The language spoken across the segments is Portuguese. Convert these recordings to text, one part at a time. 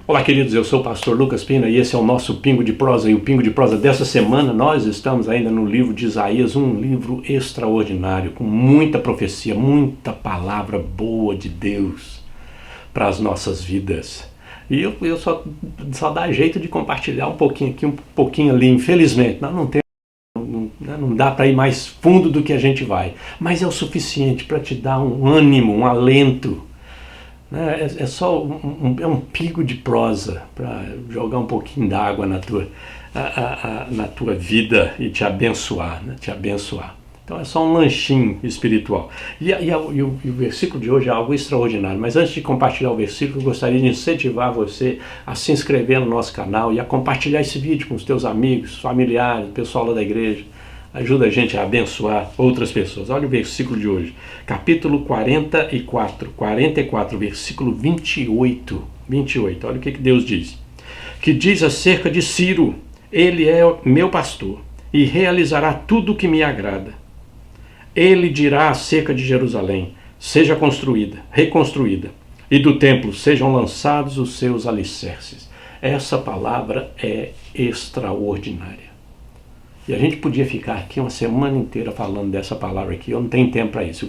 Olá, queridos, eu sou o pastor Lucas Pina e esse é o nosso Pingo de Prosa. E o Pingo de Prosa dessa semana, nós estamos ainda no livro de Isaías, um livro extraordinário, com muita profecia, muita palavra boa de Deus para as nossas vidas. E eu só dá jeito de compartilhar um pouquinho aqui, um pouquinho ali, infelizmente. Não dá para ir mais fundo do que a gente vai, mas é o suficiente para te dar um ânimo, um alento. É só um pingo de prosa para jogar um pouquinho d'água na tua vida e te abençoar, né? Te abençoar. Então é só um lanchinho espiritual. E o versículo de hoje é algo extraordinário. Mas antes de compartilhar o versículo, eu gostaria de incentivar você a se inscrever no nosso canal e a compartilhar esse vídeo com os teus amigos, familiares, pessoal lá da igreja. Ajuda a gente a abençoar outras pessoas. Olha o versículo de hoje, capítulo 44, versículo 28. Olha o que Deus diz. Que diz acerca de Ciro: ele é meu pastor e realizará tudo o que me agrada. Ele dirá acerca de Jerusalém: seja reconstruída, e do templo sejam lançados os seus alicerces. Essa palavra é extraordinária. E a gente podia ficar aqui uma semana inteira falando dessa palavra aqui, eu não tenho tempo para isso.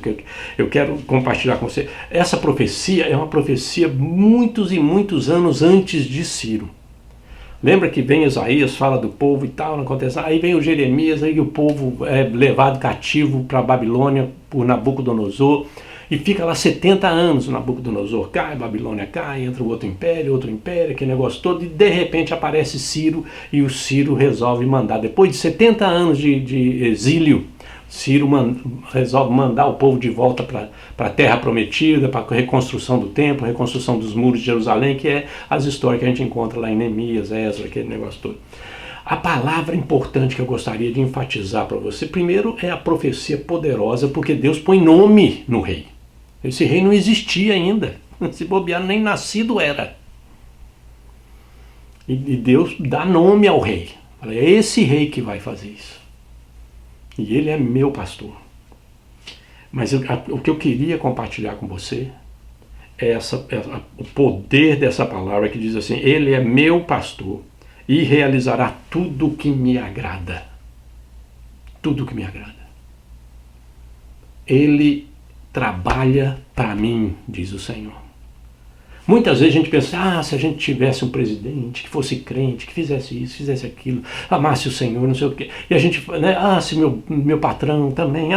Eu quero compartilhar com você. Essa profecia é uma profecia muitos e muitos anos antes de Ciro. Lembra que vem Isaías, fala do povo e tal, não acontece. Aí vem o Jeremias, aí o povo é levado cativo para a Babilônia por Nabucodonosor. E fica lá 70 anos o Nabucodonosor, cai, Babilônia cai, entra outro império, aquele negócio todo, e de repente aparece Ciro, e o Ciro resolve mandar, depois de 70 anos de exílio, Ciro resolve mandar o povo de volta para a terra prometida, para a reconstrução do templo, reconstrução dos muros de Jerusalém, que é as histórias que a gente encontra lá em Neemias, Esdras, aquele negócio todo. A palavra importante que eu gostaria de enfatizar para você, primeiro, é a profecia poderosa, porque Deus põe nome no rei. Esse rei não existia ainda. Se bobear, nem nascido era. E Deus dá nome ao rei. É esse rei que vai fazer isso. E ele é meu pastor. Mas o que eu queria compartilhar com você é o poder dessa palavra que diz assim: ele é meu pastor e realizará tudo o que me agrada. Tudo o que me agrada. Ele trabalha para mim, diz o Senhor. Muitas vezes a gente pensa, se a gente tivesse um presidente que fosse crente, que fizesse isso, fizesse aquilo, amasse o Senhor, não sei o quê. E a gente, se meu patrão também,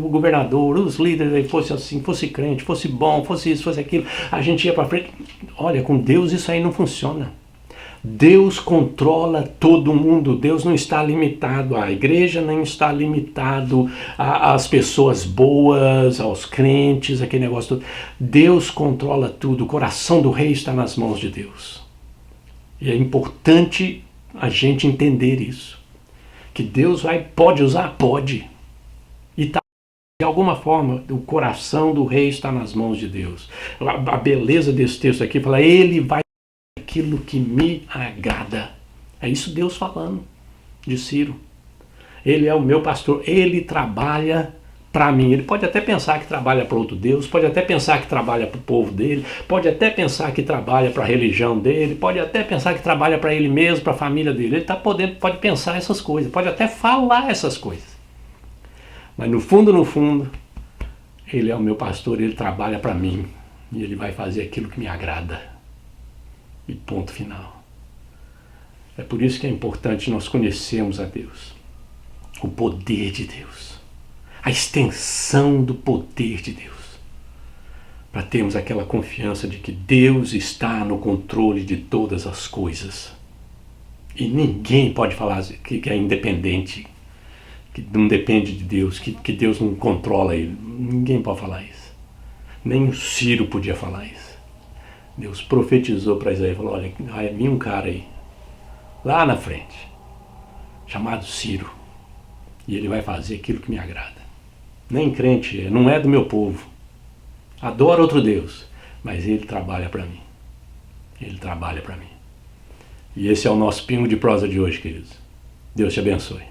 o governador, os líderes, fosse assim, fosse crente, fosse bom, fosse isso, fosse aquilo, a gente ia para frente. Olha, com Deus isso aí não funciona. Deus controla todo mundo, Deus não está limitado à igreja, nem está limitado às pessoas boas, aos crentes, aquele negócio todo. Deus controla tudo, o coração do rei está nas mãos de Deus. E é importante a gente entender isso, que Deus pode usar? Pode. E está de alguma forma, o coração do rei está nas mãos de Deus. A beleza desse texto aqui fala, ele vai aquilo que me agrada. É isso Deus falando de Ciro. Ele é o meu pastor, ele trabalha para mim. Ele pode até pensar que trabalha para outro Deus, pode até pensar que trabalha para o povo dele, pode até pensar que trabalha para a religião dele, pode até pensar que trabalha para ele mesmo, para a família dele. Ele pode pensar essas coisas, pode até falar essas coisas. Mas no fundo, ele é o meu pastor, ele trabalha para mim e ele vai fazer aquilo que me agrada. E ponto final. É por isso que é importante nós conhecermos a Deus. O poder de Deus. A extensão do poder de Deus. Para termos aquela confiança de que Deus está no controle de todas as coisas. E ninguém pode falar que é independente, que não depende de Deus, que Deus não controla ele. Ninguém pode falar isso. Nem o Ciro podia falar isso. Deus profetizou para Isaías, falou, olha, vai vir um cara aí, lá na frente, chamado Ciro, e ele vai fazer aquilo que me agrada. Nem crente, não é do meu povo, adora outro Deus, mas ele trabalha para mim. Ele trabalha para mim. E esse é o nosso Pingo de Prosa de hoje, queridos. Deus te abençoe.